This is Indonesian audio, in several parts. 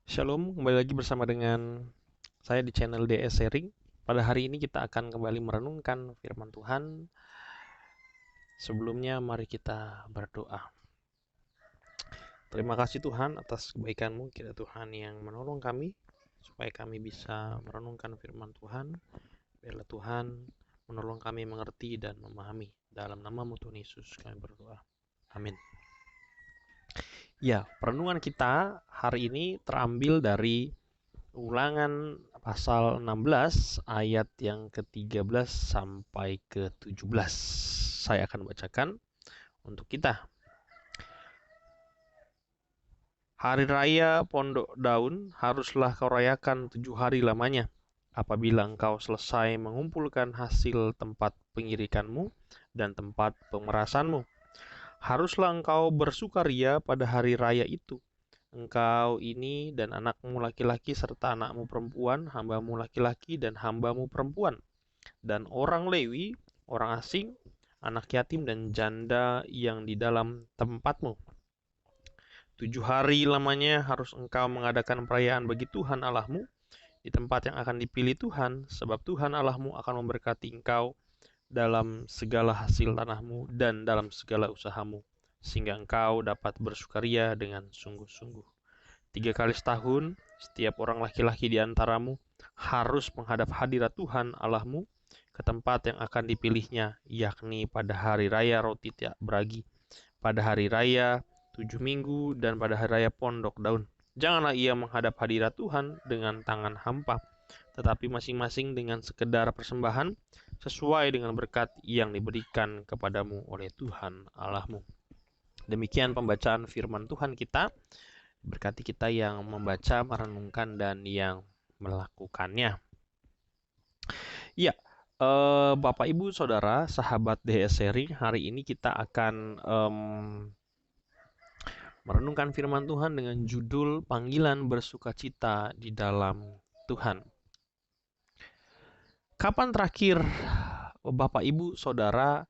Shalom, kembali lagi bersama dengan saya di channel DS Sharing. Pada hari ini kita akan kembali merenungkan firman Tuhan. Sebelumnya mari kita berdoa. Terima kasih Tuhan atas kebaikan-Mu, kiranya Tuhan yang menolong kami supaya kami bisa merenungkan firman Tuhan. Biarlah Tuhan menolong kami mengerti dan memahami. Dalam nama-Mu Tuhan Yesus kami berdoa. Amin. Ya, perenungan kita hari ini terambil dari Ulangan pasal 16 ayat yang ke-13 sampai ke-17. Saya akan bacakan untuk kita. Hari raya Pondok Daun haruslah kau rayakan 7 hari lamanya. Apabila engkau selesai mengumpulkan hasil tempat pengirikanmu dan tempat pemerasanmu, haruslah engkau bersukaria pada hari raya itu. Engkau ini dan anakmu laki-laki serta anakmu perempuan, hambamu laki-laki dan hambamu perempuan, dan orang Lewi, orang asing, anak yatim dan janda yang di dalam tempatmu. 7 hari lamanya harus engkau mengadakan perayaan bagi Tuhan Allahmu di tempat yang akan dipilih Tuhan, sebab Tuhan Allahmu akan memberkati engkau dalam segala hasil tanahmu dan dalam segala usahamu, sehingga engkau dapat bersukaria dengan sungguh-sungguh. 3 kali setahun, setiap orang laki-laki di antaramu harus menghadap hadirat Tuhan Allahmu ke tempat yang akan dipilihnya, yakni pada hari raya roti tidak beragi, pada hari raya 7 minggu, dan pada hari raya Pondok Daun. Janganlah ia menghadap hadirat Tuhan dengan tangan hampa, tetapi masing-masing dengan sekedar persembahan sesuai dengan berkat yang diberikan kepadamu oleh Tuhan Allahmu. Demikian pembacaan firman Tuhan kita. Berkati kita yang membaca, merenungkan, dan yang melakukannya. Ya, Bapak, Ibu, Saudara, sahabat DS Sharing, hari ini kita akan merenungkan firman Tuhan dengan judul Panggilan Bersukacita di dalam Tuhan. Kapan terakhir Bapak, Ibu, Saudara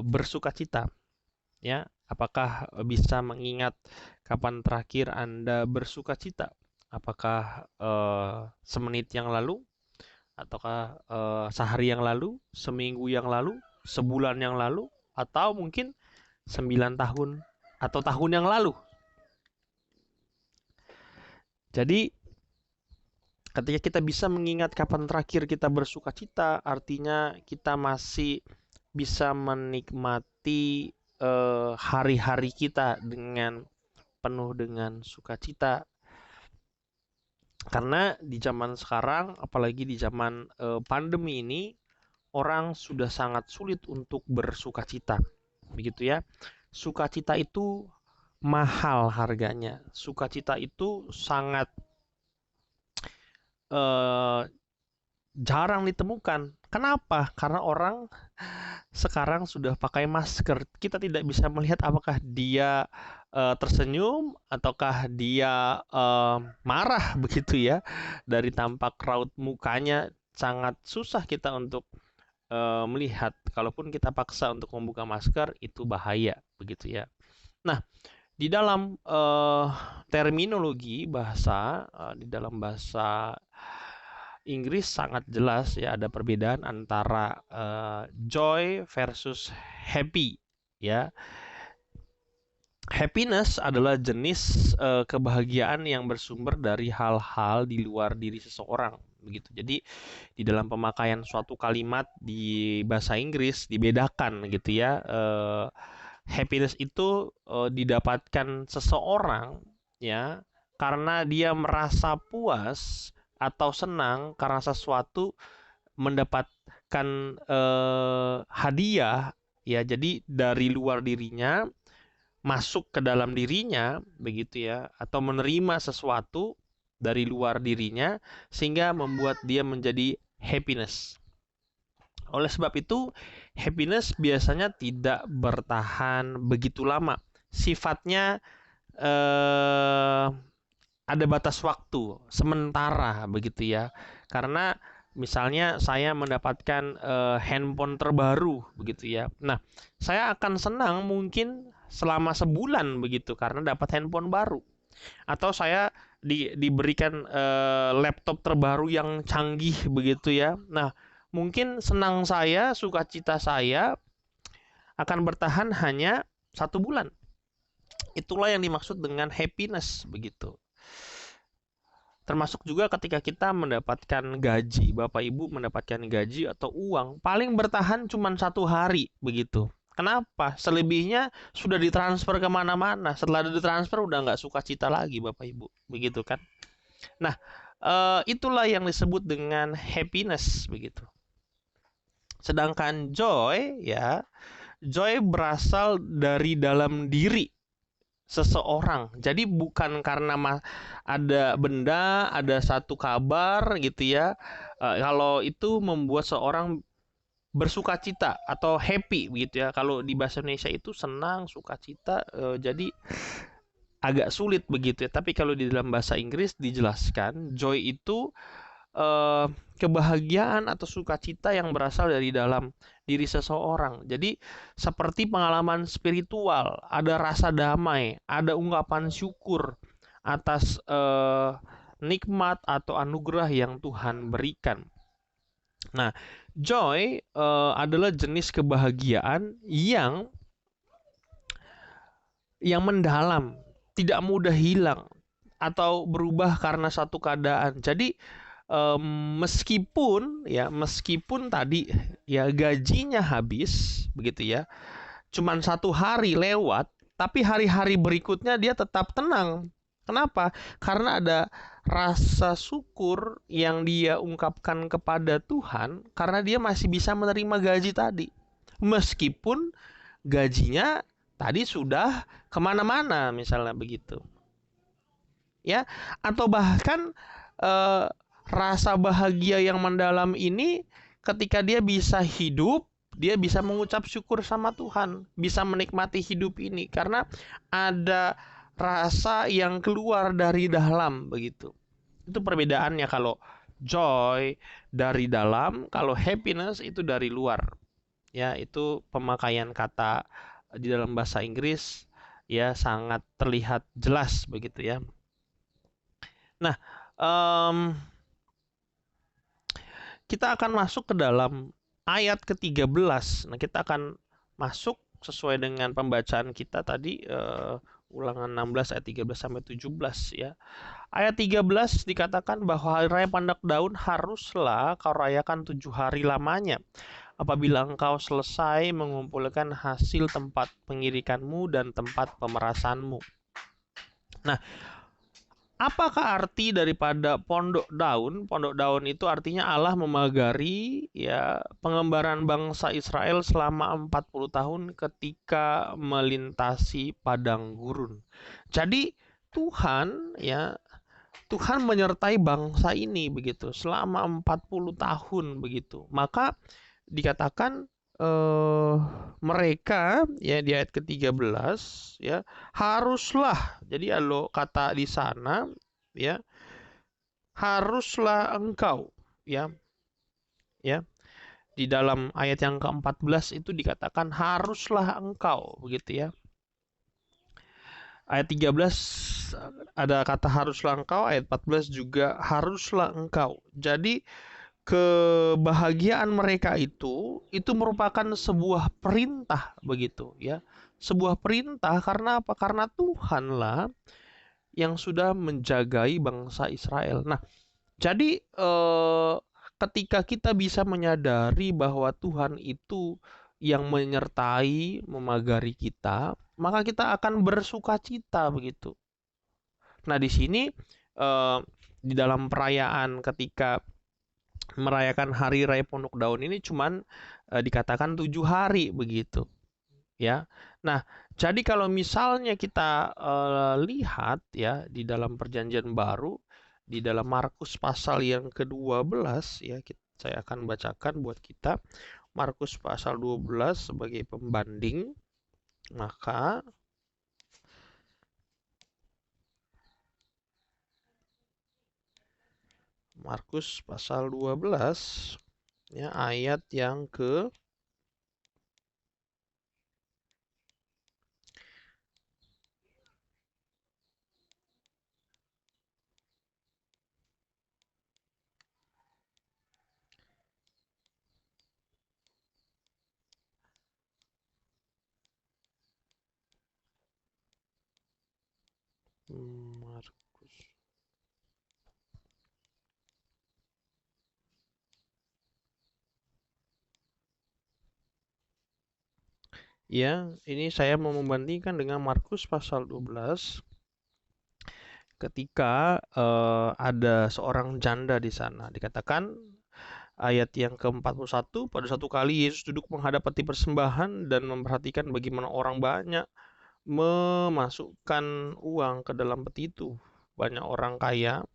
bersukacita? Ya, apakah bisa mengingat kapan terakhir Anda bersukacita? Apakah semenit yang lalu, ataukah sehari yang lalu, seminggu yang lalu, sebulan yang lalu, atau mungkin 9 tahun atau tahun yang lalu? Jadi ketika kita bisa mengingat kapan terakhir kita bersukacita, artinya kita masih bisa menikmati hari-hari kita dengan penuh dengan sukacita. Karena di zaman sekarang, apalagi di zaman pandemi ini, orang sudah sangat sulit untuk bersukacita. Begitu ya. Sukacita itu mahal harganya. Sukacita itu sangat jarang ditemukan. Kenapa? Karena orang sekarang sudah pakai masker. Kita tidak bisa melihat apakah dia tersenyum ataukah dia marah begitu ya. Dari tampak raut mukanya sangat susah kita untuk melihat. Kalaupun kita paksa untuk membuka masker, itu bahaya begitu ya. Nah, di dalam terminologi bahasa, di dalam bahasa Inggris sangat jelas ya, ada perbedaan antara joy versus happy ya. Happiness adalah jenis kebahagiaan yang bersumber dari hal-hal di luar diri seseorang begitu. Jadi di dalam pemakaian suatu kalimat di bahasa Inggris dibedakan gitu ya. Happiness itu didapatkan seseorang ya karena dia merasa puas atau senang karena sesuatu mendapatkan hadiah ya. Jadi dari luar dirinya masuk ke dalam dirinya begitu ya, atau menerima sesuatu dari luar dirinya sehingga membuat dia menjadi happiness. Oleh sebab itu, happiness biasanya tidak bertahan begitu lama. Sifatnya ada batas waktu sementara begitu ya. Karena misalnya saya mendapatkan handphone terbaru begitu ya. Nah, saya akan senang mungkin selama sebulan begitu karena dapat handphone baru. Atau saya diberikan laptop terbaru yang canggih begitu ya. Nah, mungkin senang saya, sukacita saya akan bertahan hanya 1 bulan. Itulah yang dimaksud dengan happiness begitu. Termasuk juga ketika kita mendapatkan gaji, Bapak Ibu mendapatkan gaji atau uang, paling bertahan cuma 1 hari begitu. Kenapa? Selebihnya sudah ditransfer kemana-mana. Setelah ditransfer udah nggak suka cita lagi, Bapak Ibu, begitu kan? Nah, itulah yang disebut dengan happiness begitu. Sedangkan joy, ya, joy berasal dari dalam diri seseorang. Jadi bukan karena ada benda, ada satu kabar gitu ya. Kalau itu membuat seorang bersukacita atau happy begitu ya. Kalau di bahasa Indonesia itu senang, sukacita, jadi agak sulit begitu ya. Tapi kalau di dalam bahasa Inggris dijelaskan joy itu kebahagiaan atau sukacita yang berasal dari dalam diri seseorang. Jadi seperti pengalaman spiritual, ada rasa damai, ada ungkapan syukur atas nikmat atau anugerah yang Tuhan berikan. Nah, joy adalah jenis kebahagiaan yang mendalam, tidak mudah hilang atau berubah karena satu keadaan. Jadi meskipun tadi ya gajinya habis begitu ya, cuman 1 hari lewat, tapi hari-hari berikutnya dia tetap tenang. Kenapa? Karena ada rasa syukur yang dia ungkapkan kepada Tuhan karena dia masih bisa menerima gaji tadi. Meskipun gajinya tadi sudah kemana-mana misalnya begitu. Ya, atau bahkan eh, rasa bahagia yang mendalam ini ketika dia bisa hidup, dia bisa mengucap syukur sama Tuhan, bisa menikmati hidup ini karena ada rasa yang keluar dari dalam begitu. Itu perbedaannya, kalau joy dari dalam, kalau happiness itu dari luar. Ya, itu pemakaian kata di dalam bahasa Inggris ya sangat terlihat jelas begitu ya. Nah, kita akan masuk ke dalam ayat ke-13. Nah, kita akan masuk sesuai dengan pembacaan kita tadi, Ulangan 16 ayat 13 sampai 17 ya. Ayat 13 dikatakan bahwa hari raya Pandak Daun haruslah kau rayakan 7 hari lamanya. Apabila engkau selesai mengumpulkan hasil tempat pengirikanmu dan tempat pemerasanmu. Nah, apakah arti daripada pondok daun? Pondok daun itu artinya Allah memagari ya pengembaraan bangsa Israel selama 40 tahun ketika melintasi padang gurun. Jadi Tuhan menyertai bangsa ini begitu selama 40 tahun begitu. Maka dikatakan eh, mereka ya di ayat ke-13 ya haruslah, jadi kalau kata di sana ya haruslah engkau ya ya di dalam ayat yang ke-14 itu dikatakan haruslah engkau begitu ya. Ayat 13 ada kata haruslah engkau, ayat 14 juga haruslah engkau. Jadi kebahagiaan mereka itu merupakan sebuah perintah begitu ya. Sebuah perintah karena apa? Karena Tuhanlah yang sudah menjagai bangsa Israel. Nah, jadi ketika kita bisa menyadari bahwa Tuhan itu yang menyertai, memagari kita, maka kita akan bersukacita begitu. Nah, di sini di dalam perayaan ketika merayakan Hari Raya Pondok Daun ini cuman dikatakan 7 hari begitu ya. Nah, jadi kalau misalnya kita lihat ya di dalam Perjanjian Baru di dalam Markus pasal yang ke-12 ya, saya akan bacakan buat kita Markus pasal 12 sebagai pembanding. Maka Markus pasal 12 ya ayat yang ke Markus. Ya, ini saya mau membandingkan dengan Markus pasal 12 ketika ada seorang janda di sana. Dikatakan ayat yang ke-41, pada satu kali Yesus duduk menghadap peti persembahan dan memperhatikan bagaimana orang banyak memasukkan uang ke dalam peti itu. Banyak orang kaya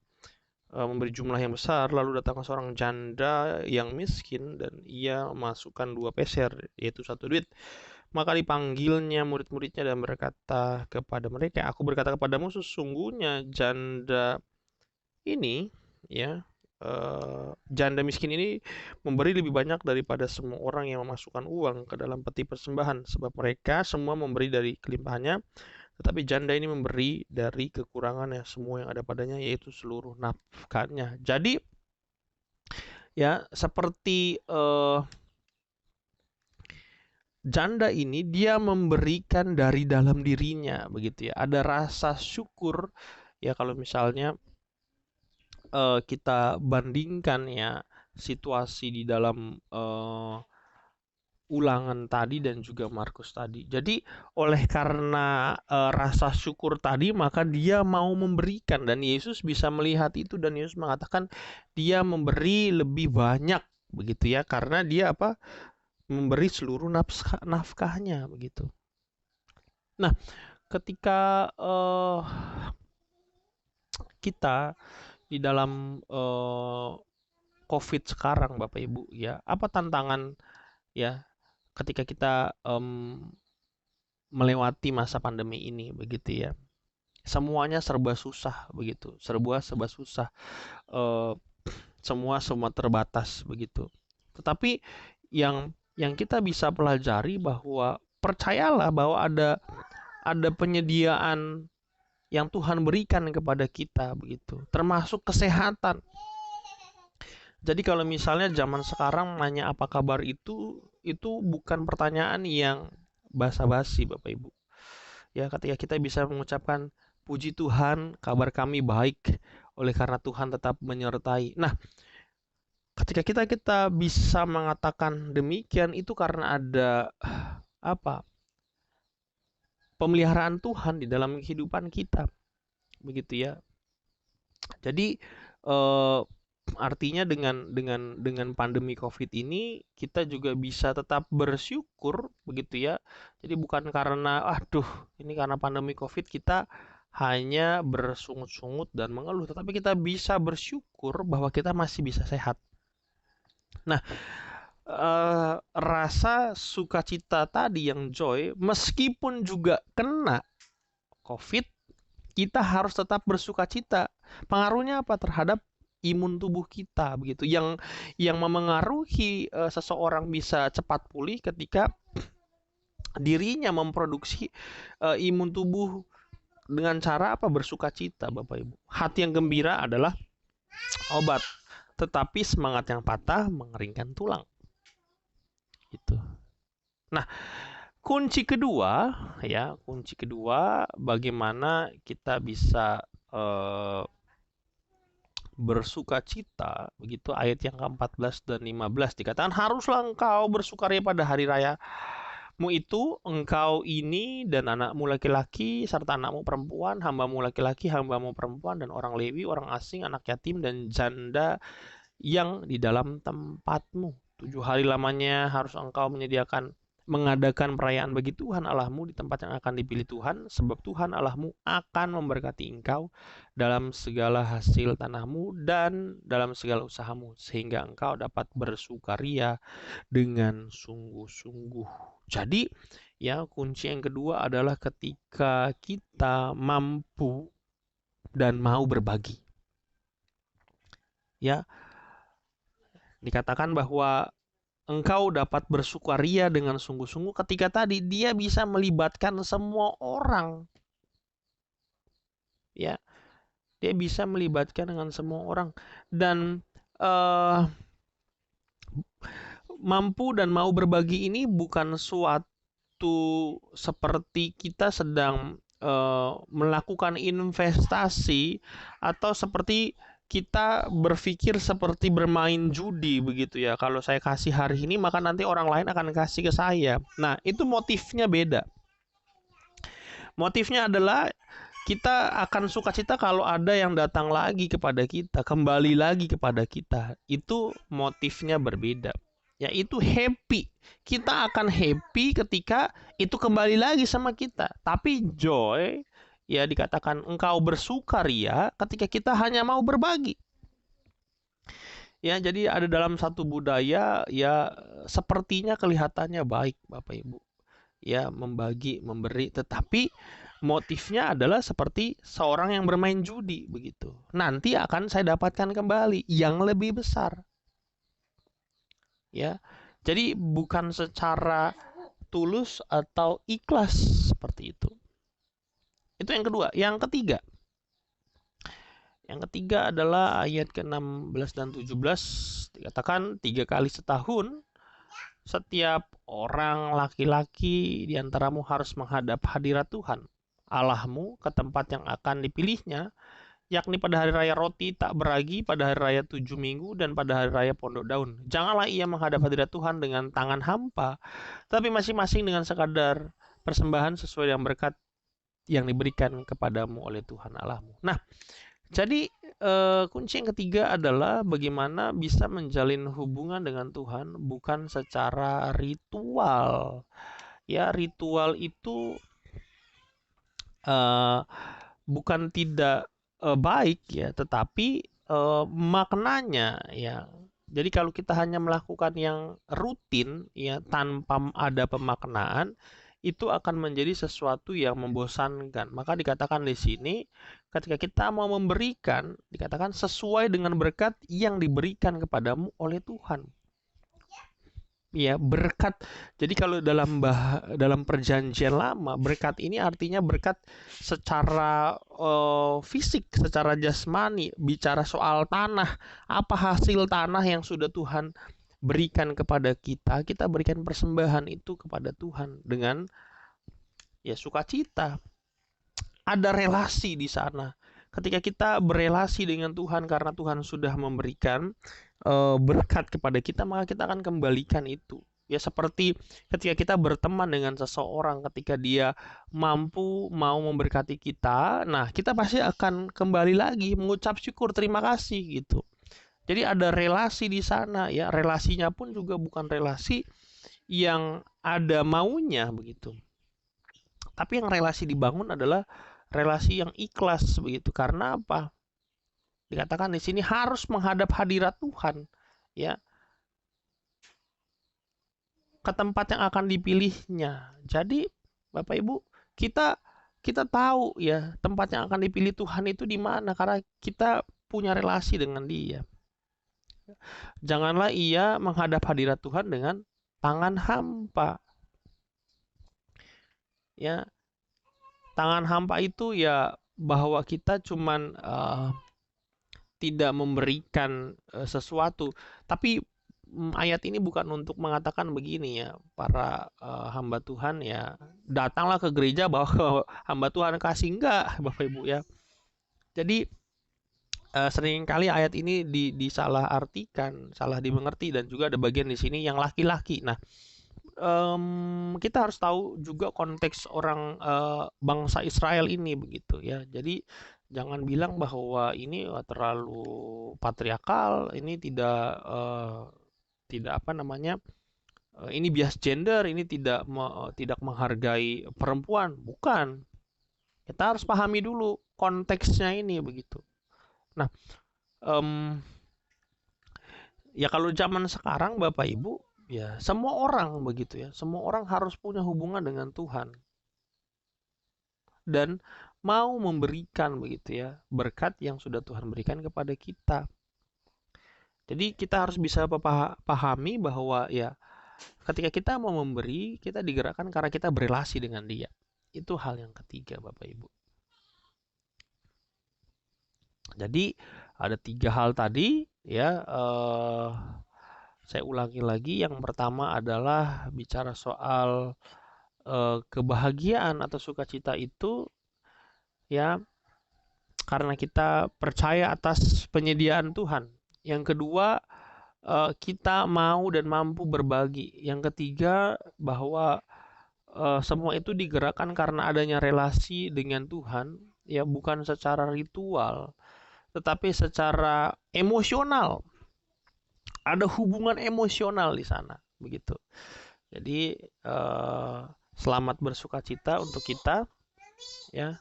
memberi jumlah yang besar, lalu datang seorang janda yang miskin dan ia masukkan 2 peser, yaitu 1 duit. Maka dipanggilnya murid-muridnya dan berkata kepada mereka, aku berkata kepadamu sesungguhnya janda ini, ya, janda miskin ini memberi lebih banyak daripada semua orang yang memasukkan uang ke dalam peti persembahan, sebab mereka semua memberi dari kelimpahannya, tetapi janda ini memberi dari kekurangannya semua yang ada padanya, yaitu seluruh nafkahnya. Jadi, ya, seperti janda ini dia memberikan dari dalam dirinya, begitu ya. Ada rasa syukur, ya, kalau misalnya kita bandingkan ya situasi di dalam Ulangan tadi dan juga Markus tadi. Jadi oleh karena rasa syukur tadi, maka dia mau memberikan, dan Yesus bisa melihat itu dan Yesus mengatakan dia memberi lebih banyak, begitu ya, karena dia apa? Memberi seluruh nafkahnya, begitu. Nah, ketika kita di dalam COVID sekarang, Bapak Ibu, ya, apa tantangan ya ketika kita melewati masa pandemi ini, begitu ya. Semuanya serba susah, begitu. Serba susah. Eh, semua terbatas, begitu. Tetapi yang kita bisa pelajari bahwa percayalah bahwa ada penyediaan yang Tuhan berikan kepada kita, begitu. Termasuk kesehatan. Jadi kalau misalnya zaman sekarang nanya apa kabar itu bukan pertanyaan yang basa-basi, Bapak Ibu. Ya, ketika kita bisa mengucapkan puji Tuhan, kabar kami baik oleh karena Tuhan tetap menyertai. Nah, ketika kita bisa mengatakan demikian itu karena ada apa? Pemeliharaan Tuhan di dalam kehidupan kita. Begitu ya. Jadi artinya dengan pandemi Covid ini kita juga bisa tetap bersyukur, begitu ya. Jadi bukan karena aduh ini karena pandemi Covid kita hanya bersungut-sungut dan mengeluh, tetapi kita bisa bersyukur bahwa kita masih bisa sehat. Nah, rasa sukacita tadi yang joy, meskipun juga kena Covid, kita harus tetap bersukacita. Pengaruhnya apa terhadap imun tubuh kita, begitu, yang memengaruhi seseorang bisa cepat pulih ketika dirinya memproduksi imun tubuh dengan cara apa? Bersukacita, Bapak Ibu. Hati yang gembira adalah obat, tetapi semangat yang patah mengeringkan tulang. Gitu. Nah, kunci kedua bagaimana kita bisa bersukacita, begitu, ayat yang ke-14 dan 15 dikatakan haruslah engkau bersukaria pada hari rayamu itu, engkau ini dan anakmu laki-laki serta anakmu perempuan, hambamu laki-laki, hambamu perempuan, dan orang Lewi, orang asing, anak yatim, dan janda yang di dalam tempatmu. 7 hari lamanya harus engkau mengadakan perayaan bagi Tuhan Allahmu di tempat yang akan dipilih Tuhan, sebab Tuhan Allahmu akan memberkati engkau dalam segala hasil tanahmu dan dalam segala usahamu, sehingga engkau dapat bersukaria dengan sungguh-sungguh. Jadi, ya, kunci yang kedua adalah ketika kita mampu dan mau berbagi. Ya, dikatakan bahwa engkau dapat bersukaria dengan sungguh-sungguh ketika tadi dia bisa melibatkan semua orang. Ya, dia bisa melibatkan dengan semua orang. Dan mampu dan mau berbagi ini bukan suatu seperti kita sedang melakukan investasi, atau seperti kita berpikir seperti bermain judi begitu ya. Kalau saya kasih hari ini, maka nanti orang lain akan kasih ke saya. Nah, itu motifnya beda. Motifnya adalah kita akan sukacita kalau ada yang datang lagi kepada kita, kembali lagi kepada kita. Itu motifnya berbeda. Yaitu happy. Kita akan happy ketika itu kembali lagi sama kita. Tapi joy, ya dikatakan engkau bersukaria ketika kita hanya mau berbagi. Ya, jadi ada dalam satu budaya ya sepertinya kelihatannya baik Bapak Ibu. Ya, membagi, memberi, tetapi motifnya adalah seperti seorang yang bermain judi begitu. Nanti akan saya dapatkan kembali yang lebih besar. Ya. Jadi bukan secara tulus atau ikhlas seperti itu. Itu yang kedua. Yang ketiga adalah ayat ke-16 dan 17, dikatakan 3 kali setahun setiap orang laki-laki di antaramu harus menghadap hadirat Tuhan Allahmu ke tempat yang akan dipilihnya, yakni pada hari raya roti tak beragi, pada hari raya 7 minggu, dan pada hari raya pondok daun. Janganlah ia menghadap hadirat Tuhan dengan tangan hampa, tapi masing-masing dengan sekadar persembahan sesuai dengan berkat yang diberikan kepadamu oleh Tuhan Allahmu. Nah, jadi kunci yang ketiga adalah bagaimana bisa menjalin hubungan dengan Tuhan bukan secara ritual. Ya, ritual itu bukan tidak baik ya, tetapi maknanya ya. Jadi kalau kita hanya melakukan yang rutin ya tanpa ada pemaknaan, itu akan menjadi sesuatu yang membosankan. Maka dikatakan di sini ketika kita mau memberikan, dikatakan sesuai dengan berkat yang diberikan kepadamu oleh Tuhan. Ya, berkat. Jadi kalau dalam perjanjian lama, berkat ini artinya berkat secara fisik, secara jasmani, bicara soal tanah. Apa hasil tanah yang sudah Tuhan berikan kepada kita? Kita berikan persembahan itu kepada Tuhan dengan ya sukacita. Ada relasi di sana. Ketika kita berelasi dengan Tuhan karena Tuhan sudah memberikan berkat kepada kita, maka kita akan kembalikan itu. Ya seperti ketika kita berteman dengan seseorang, ketika dia mampu mau memberkati kita, nah kita pasti akan kembali lagi mengucap syukur, terima kasih gitu. Jadi ada relasi di sana ya, relasinya pun juga bukan relasi yang ada maunya begitu. Tapi yang relasi dibangun adalah relasi yang ikhlas begitu. Karena apa? Dikatakan di sini harus menghadap hadirat Tuhan, ya, ke tempat yang akan dipilihnya. Jadi, Bapak Ibu, kita kita tahu ya tempat yang akan dipilih Tuhan itu di mana karena kita punya relasi dengan Dia. Janganlah ia menghadap hadirat Tuhan dengan tangan hampa. Ya, tangan hampa itu ya bahwa kita cuman tidak memberikan sesuatu. Tapi ayat ini bukan untuk mengatakan begini ya, para hamba Tuhan ya, datanglah ke gereja bahwa hamba Tuhan kasih, enggak Bapak Ibu ya. Jadi seringkali ayat ini disalah artikan, salah dimengerti, dan juga ada bagian di sini yang laki-laki. Nah, kita harus tahu juga konteks orang bangsa Israel ini begitu ya. Jadi jangan bilang bahwa ini terlalu patriarkal, ini tidak apa namanya, ini bias gender, ini tidak menghargai perempuan, bukan. Kita harus pahami dulu konteksnya ini begitu. Nah, ya kalau zaman sekarang Bapak Ibu, ya semua orang begitu ya, semua orang harus punya hubungan dengan Tuhan dan mau memberikan begitu ya berkat yang sudah Tuhan berikan kepada kita. Jadi kita harus bisa pahami bahwa ya ketika kita mau memberi, kita digerakkan karena kita berelasi dengan Dia. Itu hal yang ketiga Bapak Ibu. Jadi ada 3 hal tadi ya, saya ulangi lagi. Yang pertama adalah bicara soal kebahagiaan atau sukacita itu ya, karena kita percaya atas penyediaan Tuhan. Yang kedua, kita mau dan mampu berbagi. Yang ketiga, bahwa semua itu digerakkan karena adanya relasi dengan Tuhan, ya, bukan secara ritual, tetapi secara emosional. Ada hubungan emosional di sana, begitu. Jadi selamat bersukacita untuk kita, ya.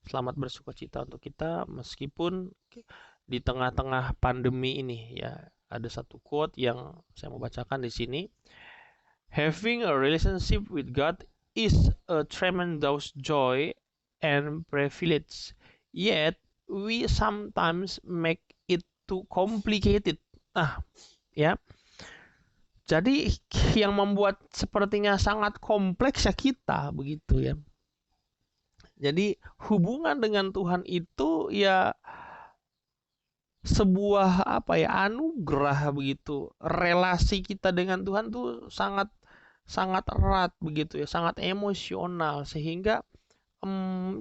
Selamat bersukacita untuk kita meskipun di tengah-tengah pandemi ini, ya. Ada satu quote yang saya mau bacakan di sini. Having a relationship with God is a tremendous joy and privilege. Yet we sometimes make it too complicated. Ya. Jadi yang membuat sepertinya sangat kompleks ya kita, begitu ya. Jadi hubungan dengan Tuhan itu ya sebuah anugerah, begitu. Relasi kita dengan Tuhan tuh sangat sangat erat, begitu ya, sangat emosional, sehingga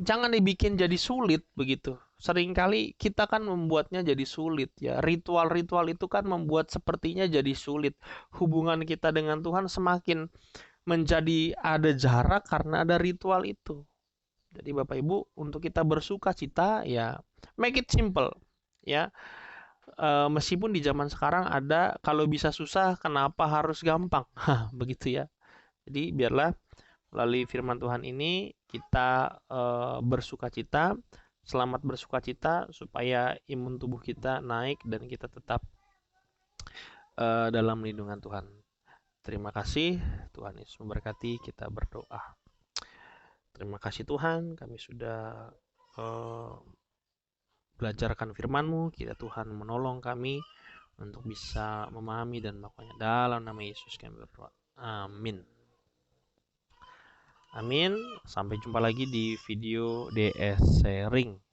jangan dibikin jadi sulit, begitu. Seringkali kita kan membuatnya jadi sulit, ya. Ritual-ritual itu kan membuat sepertinya jadi sulit. Hubungan kita dengan Tuhan semakin menjadi ada jarak karena ada ritual itu. Jadi Bapak Ibu, untuk kita bersuka cita, ya, make it simple, ya. Meskipun di zaman sekarang ada kalau bisa susah kenapa harus gampang, begitu ya. Jadi biarlah melalui firman Tuhan ini kita bersuka cita, selamat bersuka cita, supaya imun tubuh kita naik dan kita tetap dalam lindungan Tuhan. Terima kasih, Tuhan Yesus memberkati. Kita berdoa. Terima kasih Tuhan, kami sudah belajarkan firman-Mu. Kita Tuhan menolong kami untuk bisa memahami dan melakukannya. Dalam nama Yesus kami berdoa. Amin. Amin. Sampai jumpa lagi di video DS Sharing.